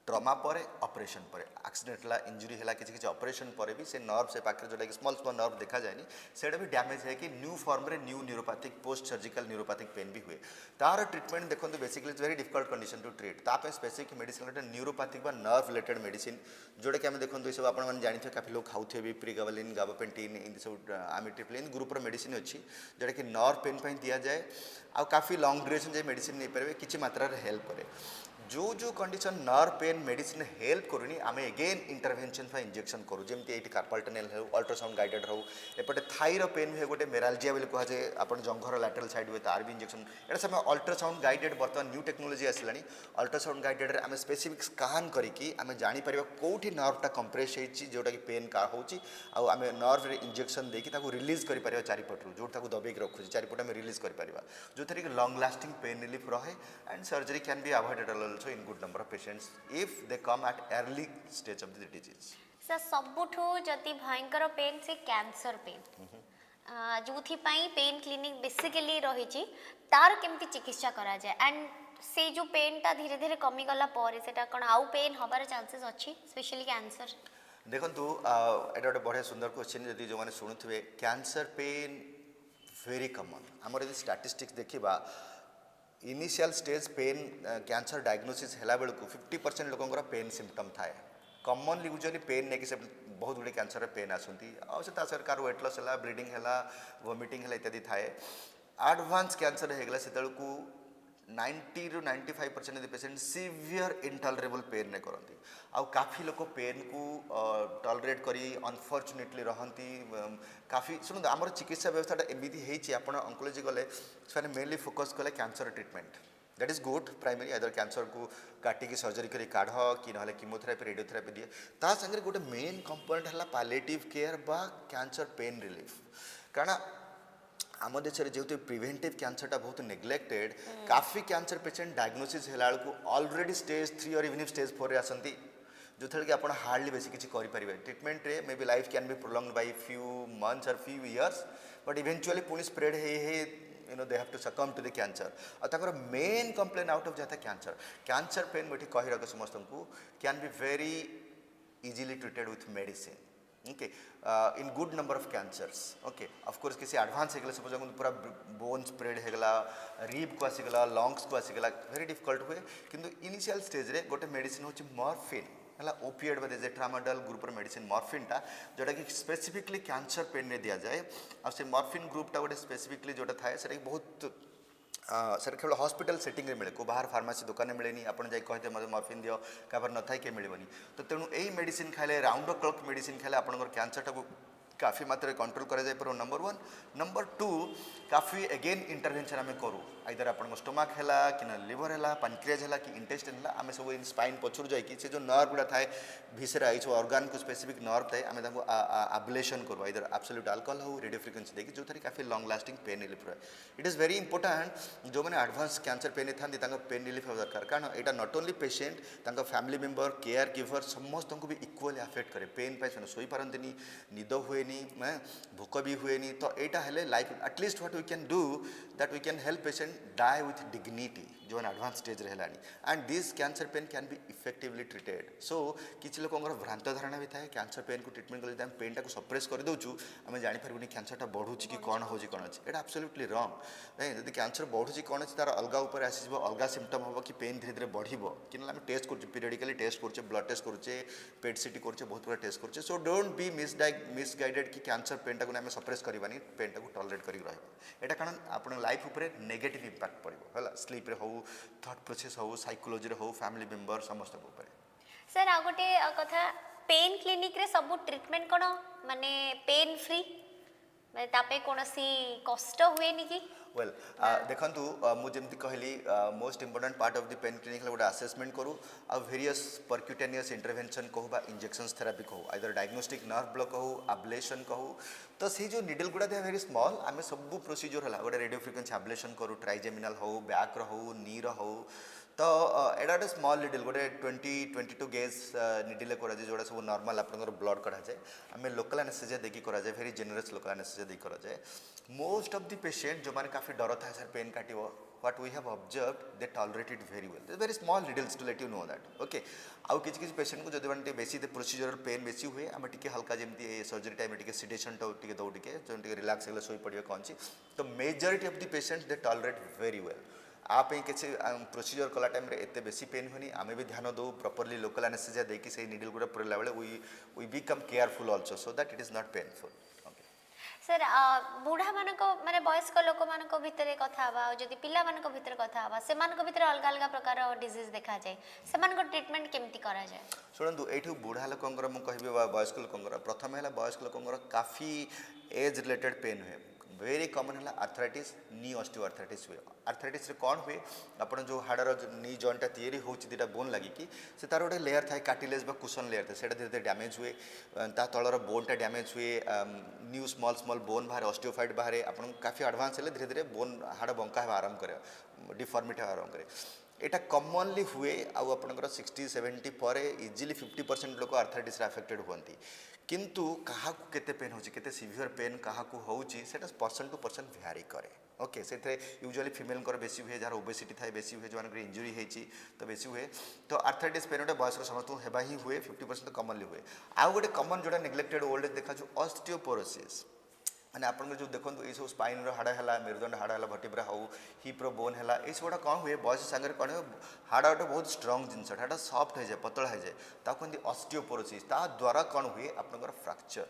ट्रमा पर ऑपरेशन पर एक्सीडेंट है इंजुरी है किसी ऑपरेशन पर भी से नर्व से पाखे जोटा कि स्मॉल स्मॉल नर्व देखा जाए से भी डैमेज है कि न्यू फॉर्म रे new neuropathic post surgical neuropathic pain भी हुए तार ट्रीटमेंट देखो basically it's very difficult condition to treat ताप स्पेसिफिक मेडिसिन गोटे न्यूरोपैथिक बा नर्व रिलेटेड मेडिसिन जोटा कि आम देखो सब आप जानते काफी लोग खाऊे भी प्रिगावलिन गाबापेंटिन इन सब आमिट्रिप्लिन ग्रुपर मेडिसिन अच्छी जोटा कि नर्व पेन पर दि जाए आ काफी लॉन्ग ड्यूरेशन जाए मेडिसिन नहीं पारे किसी मात्रा हेल्प करे जो condition nerve pain medicine help करूनी आम एगेन इंटरवेंशन इंजेक्शन करूँ जमी ये कार्पल टनेल हो अल्ट्रासाउंड गाइडेड हो एपटे थाईर पेन हुए गोटे मेरालजिया बोली कहुए आप जंघर लैटरल साइड हुए तार भी इंजेक्शन यहाँ सब अल्ट्रासाउंड गाइडेड बर्तमान न्यू टेक्नोलोजी आसला अल्ट्रासाउंड गाइडेड आम स्पेसिफिक स्कान करके आम जापर कौटी नर्वटा कंप्रेस होटा कि पेन का होची आम नर्व इंजेक्शन देकी रिलीज कर चारिपटू जो दबेक रखुच्छे चारिपट आम रिलीज कर जो थे कि लंग लास्टिंग पेन रिलीफ रहे and surgery can be avoided also in good number of patients if they come at early stage of the disease. Sir सबुठो जति भयंकर पेन से कैंसर पेन जोथि पई पेन क्लिनिक बेसिकली रही तार केमती चिकित्सा करा जाए एंड से जो पेन टा धीरे धीरे कमी गला पर सेटा कोन आउ पेन हबार चांसेस अच्छी स्पेशली कैंसर देखंतु एटा गोटे बढ़िया सुंदर क्वेश्चन जदि जो माने सुनुथिबे कैंसर पेन वेरी कॉमन हमर यदि स्टैटिस्टिक्स देखिबा initial stage pain cancer diagnosis है बेलू 50% लोकंर पेन सिम्पटम थाए कॉमनली यूजुअली पेन नहीं कि बहुत गुड़े कैंसर पेन आसती आसर कार वेट लॉस है ब्लीडिंग है वोमिटिंग है इत्यादि थाए एडवांस कैंसर होगला से 90 to 95% patient severe intolerable pain ने करती आउ काफ़ी लोग पेन को टॉलरेट करी अनफॉर्चुनेटली रहती काफ़ी शुणु आमर चिकित्सा व्यवस्था एमती होती आप ऑन्कोलॉजी गले से मेनली फोकस कले cancer treatment that is good primary either cancer को काटिकी सर्जरी करी काढ़ कि ना कीमोथेरापी रेडियोथेरापी दिए ता संगे गोटे मेन कंपोनेंट है पालिएटिव केयर बा कैंसर पेन रिलीफ कारण आम देश में जेहेतु प्रिवेंटिव कैंसरटा बहुत नेग्लेक्टेड काफी कैंसर पेशेंट डायग्नोसिस है ऑलरेडी स्टेज 3 और इवन स्टेज 4 रे आसंती जो थे कि आप हार्डली बेसी किसी करें ट्रिटमेंट रे may be life can be prolonged by few months और फ्यू इयर्स बट इवेंचुअली पुणी स्प्रेड है they have to succumb to the cancer और मेन कंप्लेन आउट ऑफ जाता है कैंसर पेन मुझे कही रख समस्त को can be very easily treated with medicine okay in good number of cancers okay of course किसी एडवांस हो गला सपोज पूरा बोन स्प्रेड हो गला रिब को आसीगला लंग्स को आसीगला वेरी डिफिकल्ट हुए किंतु इनिशियल स्टेज रे गोटे मेडिसिन होची मॉर्फिन है ओपिएड बदे ट्रामाडोल ग्रुपर मेडिसिन मॉर्फिनटा जोटा कि स्पेसिफिकली कैंसर पेन में दि जाए और से मॉर्फिन ग्रुपटा गोटे स्पेसिफिकली जोटा थाए से बहुत सर केवल हॉस्पिटल सेटिंग रे मिले को बाहर फार्मेसी दुकान में मिलेनी आपन जाई कहते मते मॉर्फिन दियो काबर न थाई के मिलबनी तो तेणु एई मेडिसिन खाइले राउंड द क्लॉक मेडिसिन खाइले आपनकर कैंसरटा को काफ़ी मात्रा कंट्रोल करा जाए पर नंबर 1 नंबर 2 काफ़ी अगेन इंटरवेंशन आम करूँ आइदर आप स्टोमाक है कि लिवर है पानक्रियाज है कि इंटेस्टाइन है आम सब इन स्पाइन पछर जाकि से जो नर्व गुड़ा थाए भिसरा ये ऑर्गान को स्पेसिफिक नर्व थाए आम आब्लेशन करूँ आइदर एब्सोल्यूट अल्कोहल हो रेडियो फ्रिक्वेंसी देखिए जो थे काफ़ी लॉन्ग लास्टिंग पेन रिलीफ रहे इट इज़ वेरी इंपोर्टाट जो मैंने एडवांस कैंसर पेन था पेन रिलीफ होगा दरकार कारण यहाँ not only patient family member care giver समस्त को भी इक्वली अफेक्ट करे पेन पाई शोई पारती निद हुए भोक भी हुए तो यहाँ है life at least what we can do that we can help patient die with dignity जो एडवांस स्टेज रे है and this cancer pen can be effectively treated so किसी लोक भ्रांत धारणा भी था कैंसर पेन को ट्रीटमेंट करें पेन टाक सप्रेस कर दूँ आम जापर कैंसरटा बढ़ू कि कौन हो कौन अच्छे यहाँ एब्सोल्युटली रंग जब कैंसर बढ़ू कौन अच्छे तार अलग उपर आसीज अलग सिम्पटम हम कि पेन धीरे धीरे बढ़ो कि आम टेस्ट कर पीरियडिकली टेस्ट करुचे ब्लड टेस्ट करुचे पेट सीटी करुचे बहुत प्रकार टेस्ट करुचे सो डोंट बी मिसगाइडेड कि कैंसर पेनटा को आम सप्रेस करवानी पेनटा को टॉलरेट कर यहाँ कारण आप लाइफ उपर नेगेटिव इंपैक्ट पड़ो है स्लीप रे हो थॉट प्रोसेस हो साइकोलॉजी हो फैमिली मेंबर समस्त ऊपर सर आ गोटे कथा पेन क्लिनिक रे सब ट्रीटमेंट कोन माने पेन फ्री माने तापे कोनसी कष्ट हुए नि कि वेल देखंतु मुझे कहली most important part of the pen clinic गोटे असेसमेंट करूँ आ वेरियस परक्यूटेनियस इंटरवेंशन कहूँ इंजेक्शंस थेरापी कहूँ आइदर डायग्नोस्टिक नर्व ब्लॉक कहूँ अब्लेशन कहूँ तो सी जो निडल गुड़ा दे वेरी स्मॉल आम सब प्रोसीजर है गोटे रेडियो फ्रिक्वेंसी अब्लेशन करूँ ट्राइजेमिनाल हो बैक हो नी हो तो एटा गोटे स्मॉल निडल गोटे 22 गेज निडल कराए जोड़ा सब नॉर्मल आप ब्लड कढ़ा जाए आम लोकल एनेस्थेसिया देखिए कराए वेरी जेनरस लोकल एनेस्थेसिया देखिए कराए मोस्ट ऑफ द पेशेंट जो मैंने काफ़ी डर था सर पेन काटिव what we have observed they tolerate it very well. Very small needles to let you know that. Okay. आउ किसी किसी पेशेंट को जब मैंने बेसी प्रोसीजर पेन बेसी हुए आम टे हल्का जमी सर्जरी टाइम टे सिडेशन टे दौ टे रिलैक्स हो शोई पड़े कौन सी तो majority of the patient they tolerate very well आप किसी प्रोसीजर कला टाइम एत बेसी पेन हुए आम भी ध्यान दो प्रॉपर्ली लोकल एनेस्थेसिया देकी से निडल गुड़ा पुरला बेले we become careful also so that it is not painful sir बुढ़ा मान माने वयस्क लोक मान भितर कथा जदि पिला मान भितर कथा से भितर अलग अलग प्रकार डिजीज देखा जाए से ट्रीटमेंट केमती करा जाए शुणु ये बुढ़ा लोकंर मुझे वयस्क लोकंर प्रथम है वयस्क लोकंर काफ़ी एज रिलेटेड पेन हुए वेरी कॉमन है आर्थराइटिस नी ऑस्टियो आर्थराइटिस हुए आर्थराइटिस रे कौन हुए आपन जो हाड़र नी जॉइंटा तैयारी हो दुटा बोन लगिकी से तार गोटे लेयर थाए कार्टिलेज बा कुशन लेयर था से धीरे धीरे डैमेज हुए ता तलर बोनटा डैमेज हुए न्यू स्मॉल स्मॉल बोन बाहर ऑस्टियोफाइट बाहर आपन काफ़ी एडवांस है धीरे धीरे बोन हाड़ बंका है आरंभ करे डिफॉर्मिटी आरंभ करे यहाँ कमनली हुए आपर 60-70 पर इजिली 50% लोक आर्थराइटिस अफेक्टेड हुए किंतु क्या केते पेन हो सिवियर पेन क्या होता पर्सन टू पर्सन भ्यारी करे ओके से यूजुअली फिमेल बेसी हुए जार ओबेसिटी थाए बेसी हुए जो इंजुरी होती तो बेसी हुए तो आर्थराइटिस पेन गोटे बयस्क समस्त होगा ही हुए 50% कमनली हुए आउ गोटे कमन जोटा नेग्लेक्टेड ओल्ड एज देखा ऑस्टियोपोरोसिस मैंने आप जो देखो ये सब स्पाइन हाड़ है मेरुदंड हाड़ है भटिब्रा हो हिप्र बोन है ये सब कौन हुए बयस सागर कौन हुए हाड़ गोटे बहुत स्ट्रंग जिनस हाड़ा सफ्ट हो जाए पतला हो जाए कहते ऑस्टियोपोरोसिस ता द्वारा कौन हुए आपंकर फ्रैक्चर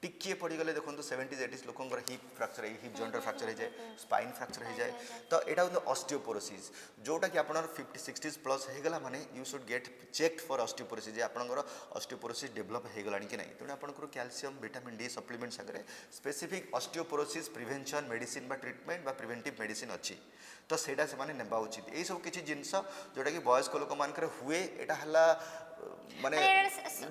टिके पड़गले देखो 70s 80s लोक hip fracture hip jointer fracture हो जाए स्पाइन फ्रैक्चर हो जाए तो यहाँ हूँ ऑस्टियोपोरोसिस जोटा कि आप 50-60 प्लस होगला माने you should get checked for osteoporosis आपंकर ऑस्टियोपोरोसिस डेवलप होगला कि नहीं तेणु आपंकर कैल्शियम विटामिन डी सप्लीमेंट सागर स्पेसिफिक ऑस्टियोपोरोसिस प्रिवेंशन मेडिसिन बा ट्रीटमेंट बा प्रिवेंटिव मेडिसिन अच्छी तो सेटा से माने नेबा उचित यही सब किसी जिनस जोटा कि वयस्क लोक मानकर हुए एटा हला माने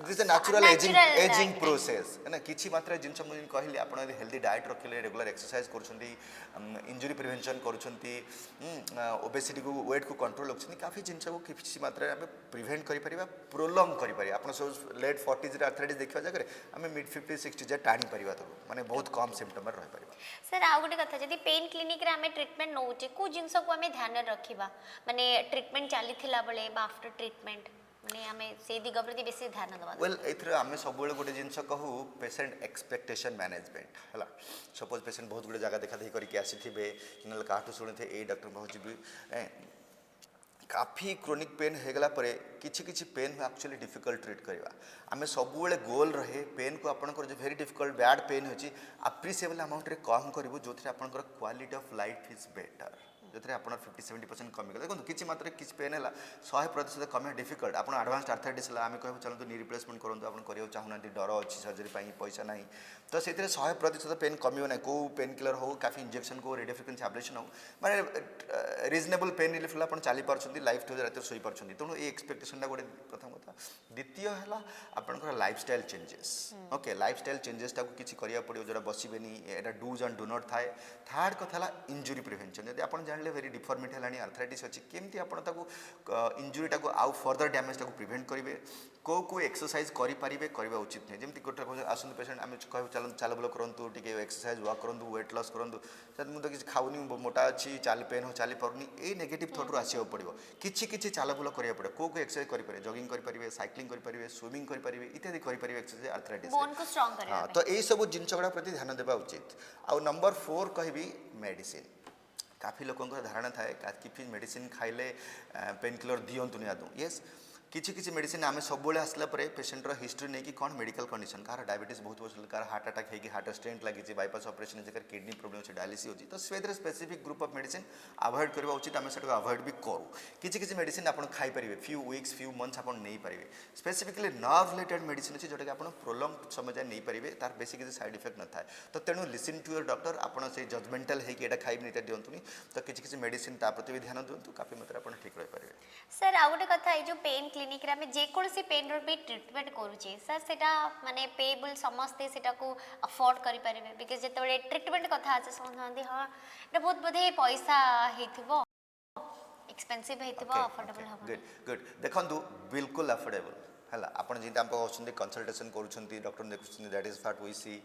this a natural ageing process है ना किछि मात्रा जिनस मु कहली आपण हेल्दी डाइट रखिले रेगुलर एक्सरसाइज करूछंती इंजुरी प्रिवेंशन करूछंती ओबेसिटी को वेट को कंट्रोल रखछंती काफी जिनस को किछि मात्रा हमें प्रिवेंट करि परिबा प्रोलॉन्ग करि परिबा आपण सब लेट 40s रे आर्थराइटिस देखिबा जगह हमें मिड 50 60 जे टाणी परिबा तो माने बहुत कम सिम्पटम रह परिबा सर आ गोटे कथा जदि पेन क्लिनिक रे हमें ट्रीटमेंट नौचे को जिनस को हमें ध्यान रखिबा माने ट्रीटमेंट चली थिला बळे बा आफ्टर ट्रीटमेंट माने हमें से दिग प्रति बेसी ध्यान दबा वेल एथरे आमे सब बेले गोटे जिनस कहू पेशेंट एक्सपेक्टेशन मैनेजमेंट हला सपोज पेशेंट बहुत गुडे जगह देखा देखी करके आसीथिबे कि काठू शुणुथे ए डॉक्टर पहुँचबी काफी क्रोनिक पेन होगला किछि किछि पेन एक्चुअली डिफिकल्ट ट्रीट करवा आमे सब बेले गोल रहे पेन को आपनकर जो वेरी डिफिकल्ट बैड पेन होची अप्रिशिएबल अमाउंट रे कम करिवो जोथरे आपनकर quality of life is better जो आप 50-70% कमी देखो किसी मात्रा किसी पेन है 100% कम डिफिकल्ट आप एडवांस आर्थराइटिस आम कह चलते नी रिप्लेसमेंट करूँ आप करा चाहूना डर अच्छी सर्जरी पैसा ना तो से 100% पेन कम ना कौ पेन किलर हो काफी इंजेक्शन को रेडियो फ्रिक्वेंसी एब्लेशन हो माने रिजनेबल पेन रिलीफ आप चली पार्टी लाइफ टू रात शोई पार्टी तेणु ये एक्सपेक्टेशन गोटे प्रथम कथा द्वितीय है आपंकर lifestyle changes okay lifestyle changes टाक किसी करा पड़ो जो बसबेनी एटा डूज एंड डू नॉट थाए थर्ड कथा इंजुरी प्रिवेंशन जब आप जान वेरी डिफॉर्मिटी है आर्थराइटिस अच्छी केमती आपको इंजुरी टाक आउ फर्दर डैमेज टाक प्रिवेंट करेंगे को एक्सरसाइज करेंगे करवा उचित नहीं जमी गोटे आसत पेशेंट आम कह चल बुल करूँ टी एक्सरसाइज वर्क करूँ वेट लॉस करूँ सर मुझे किसी खाऊनी मोटा अच्छी चाल पेन हो चली पार्नी ये नेगेटिव थॉट रू आसो पड़ो किसी चाल बुल करा पड़े को एक्सरसाइज करेंगे जॉगिंग करेंगे साइक्लिंग करेंगे स्विमिंग करेंगे इत्यादि करेंगे एक्सरसाइज आर्थराइटिस हाँ तो यही सब जिनस गुड़ा प्रति ध्यान देवा उचित आउ नंबर 4 कहि मेडिसिन काफ़ी लोक धारणा थाए कि मेडिसिन खाइले पेन किलर दिंतुनि आदौ येस किसी मेडिसिन आम सब आसला पेशेंटर हिस्ट्री नहीं कि कौन मेडिकल कंडीशन कार डायबिटीज बहुत वर्ष कार हार्ट अटैक होगी हार्ट स्टेंट लगी बाईपास ऑपरेशन जगह किडनी प्रोब्लेम अच्छे डायलिसिस होती तो से specific group of medicine avoid करवा उचित आम से अवॉइड भी करूँ किसी मेडिसिन आप खाईपारे फ्यू वीक्स फ्यू मंथ्स आप नहीं पारे स्पेसिफिकली नर्व रिलेटेड मेडिसिन अच्छी जोटा कि आप प्रोलॉन्ग समय जाए नहीं पारे तार बेसी किसी साइड इफेक्ट न था तो तेणु लिसन टू योर डॉक्टर आपड़ से जजमेंटाल होगी खाइबे नहीं दिंतुनि तो किसी मेडिसिन प्रति भी ध्यान दिंतु काफी मात्रा आप ठीक रही पारे सर आ गोटे कथा जो पेन क्लिनिक रे जेकोसी पेन भी ट्रीटमेंट करुचे सर सेटा माने पेएबल समस्ते सेटा को अफोर्ड करि परिबे बिकॉज़ जेतबे ट्रीटमेंट कथा आसे समझांदी हां एटा बहुत बधे पैसा हेथिबो एक्सपेंसिव हेथिबो अफोर्डेबल हबो गुड गुड देखंतु बिल्कुल अफोर्डेबल हला आपण जिंदा हमको होछंदी कंसल्टेशन करूछंती डॉक्टर देखुछंती that is what we see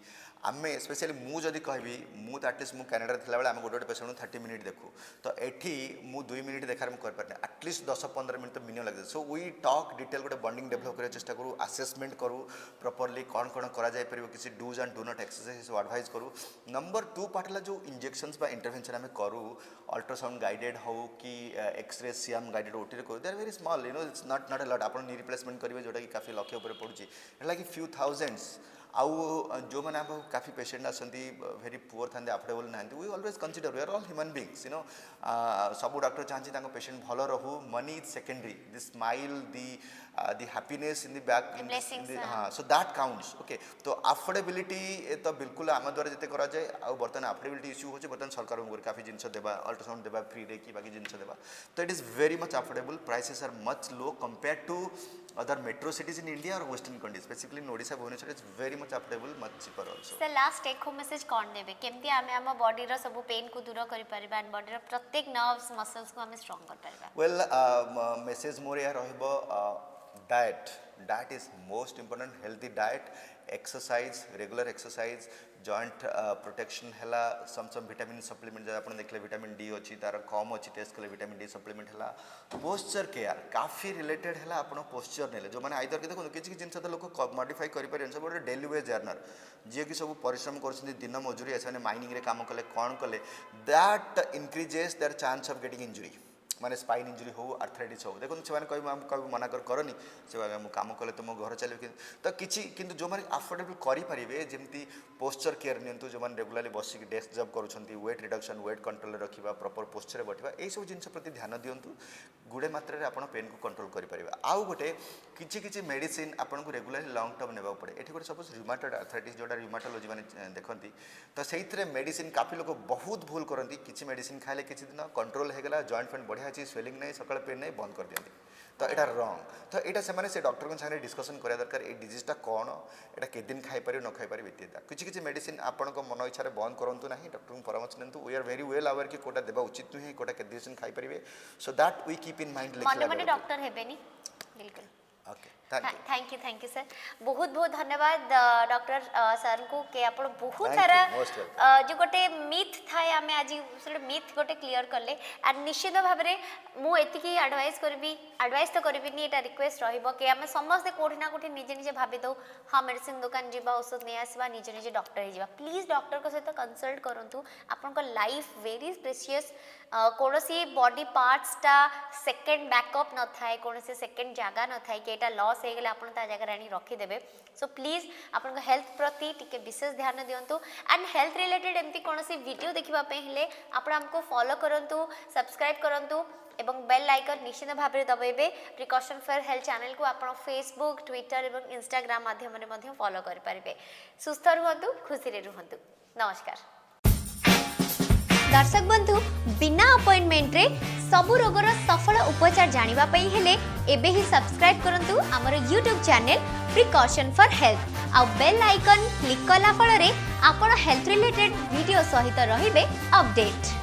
आमे स्पेशली मु जदी कहबी मु एटलिस्ट मु कनाडा रे थिला बेले आमे गोटे पेशेंट 30 मिनिट देखु तो एठी मु 2 मिनिट देखार मु कर परने एटलिस्ट 10-15 मिनिट तो मिनिमम लागे सो वी टॉक डिटेल गोटे बॉन्डिंग डेवलप करे चेष्टा करू असेसमेंट करू प्रॉपर्ली कौन कौन करा जाय परिबो किसी dos and do not exercise advice करू नंबर 2 पार्टला जो इंजेक्शंस बा इंटरवेंशन आमे करू अल्ट्रासाउंड गाइडेड हो कि एक्सरे सीएम गाइडेड ओटी रे करू they are very small you know it's not a lot आपण नी रिप्लेसमेंट करिवे जोटा कि काफी लक्ष्य ऊपर पड़ुची है कि फ्यू थाउजेंड्स आउ जो मैंने आप काफ़ी पेशेंट आसती वेरी पुअर था अफोर्डेबल ना we always consider we are all human beings you know सब डॉक्टर चाहती पेशेंट भल रहू money is secondary the smile the happiness in the back in हाँ सो दैट काउंट्स ओके तो affordability तो बिल्कुल आम द्वारा जिते करा जाए आ बर्तमान अफोर्डेबिलिटी इश्यू होचे बर्तमान सरकार काफ़ी जिनस देवा अल्ट्रासाउंड देवा फ्री रे कि बाकी जिनस देवा तो it is very much affordable prices are much low compare to other metro cities in India और western countries specifically in Odisha Bhubaneswar is very much affordable much cheaper also sir last take home message कौन देबे केमती आमे हम body रो सब pen को दूर करि परबा एंड बॉडी रो प्रत्येक नर्व्स मसल्स को हमें स्ट्रांग कर परबा वेल मेसेज मोर या रहबो diet is most important healthy diet exercise regular exercise joint protection है सम विटामिन सप्लीमेंट जब आप देखले विटामिन डी अच्छी तार कम अच्छी टेस्ट कले विटामिन डी सप्लीमेंट है पोस्चर केयर काफी रिलेटेड है आप पोस्चर ने जो मैंने आइदर के देखो किसी जिन लोक मॉडिफाई करें सब गोटे डेली वेज अर्नर जी कि सब परिश्रम कर दिन मजूरी से माइनिंग रे काम कले कौन कले that increases their chance of getting injury माने स्पाइन इंजुरी हो आर्थराइटिस हो देखो से कभी मना करनी से काम कले तुम घर चलिए तो किसी किंतु जो मैंने अफोर्डेबल करेंगे जमी पोस्चर केयर नियंतु जो मैंने रेगुलाली बसिक डेस्क जॉब करुँच वेट रिडक्शन वेट कंट्रोल रखा प्रॉपर पोस्चर बैठा यही सब जिन प्रति ध्यान दिंतु गुड़े मात्रा आप पेन को कंट्रोल करेंगे आउ गोटे किसी मेडिसिन आपको रेगुलाली लंग टर्म नेबा पड़े ये गोटे सपोज रिमाटॉइड आर्थराइटिस जोटा रिमाटोलॉजी मैंने देखती तो से मेडिसिन काफी लोग बहुत भूल करती किसी मेडिसिन खाइले किसी दिन कंट्रोल होगा जॉइंट फेंट बढ़िया अच्छी स्वेलिंग नहीं सकाल पेन नहीं बंद कर दिखाती तो यहाँ रंग तो यहाँ से डॉक्टर साथ डिस्कसन करा दरकार ये डिजीजटा कौन एटा के दिन खाईपर न खाईपर इत्यादि किसी मेडिसिन आपण मन इच्छा बंद करूँ ना डॉक्टर को परामर्श नियंतु we are very well aware कि कोटा देवा उचित नुहे कोटा के दिन खाईपर so that we keep in mind मन डॉक्टर हेबेनी बिल्कुल ओके थैंक यू सर बहुत बहुत धन्यवाद डॉक्टर सर को के आप बहुत Thank सारा you, most welcome. जो गोटे मिथ थाए आम आज मिथ गोटे क्लीयर कले एंड निश्चित भाव में मुझे एडवाइस तो करी ये रिक्वेस्ट रही आम समस्ते कोठी ना कोठी निजे निजे भावी दो हाँ मेडिसिन दुकान जावा औषध नहीं आसवा निजे निजे डॉक्टर हो प्लीज डॉक्टर को सहित कंसल्ट करूँ आपन लाइफ वेरी प्रेशियस कौन सी बॉडी पार्ट्सटा सेकेंड बैकअप न थाए कौन से सेकेंड जगह न थाए कि यहाँ लॉस हो गले आपन ता जगह आनी रखीदेवे सो प्लीज आपन हेल्थ प्रति टिके विशेष ध्यान दिंतु एंड हेल्थ रिलेटेड एमती कौन सी वीडियो देखापी हेले आप हमको फॉलो करूँ सब्सक्राइब करूँ एवं बेल आइकन निश्चित भाव में दबाइबे प्रिकॉशन फॉर हेल्थ चैनल को आप फेसबुक ट्विटर और इंस्टाग्राम माध्यम फॉलो करेंगे सुस्थ रुहतु खुशी रुहतु नमस्कार दर्शक बंधु बिना अपॉइंटमेंट रे सबु रोगर सफल उपचार जानिबा पई हेले एबे ही सब्सक्राइब करंतु हमर YouTube channel precaution for health आ बेल आइकन क्लिक कला फल रे आपण हेल्थ रिलेटेड वीडियो सहित रहिबे अपडेट।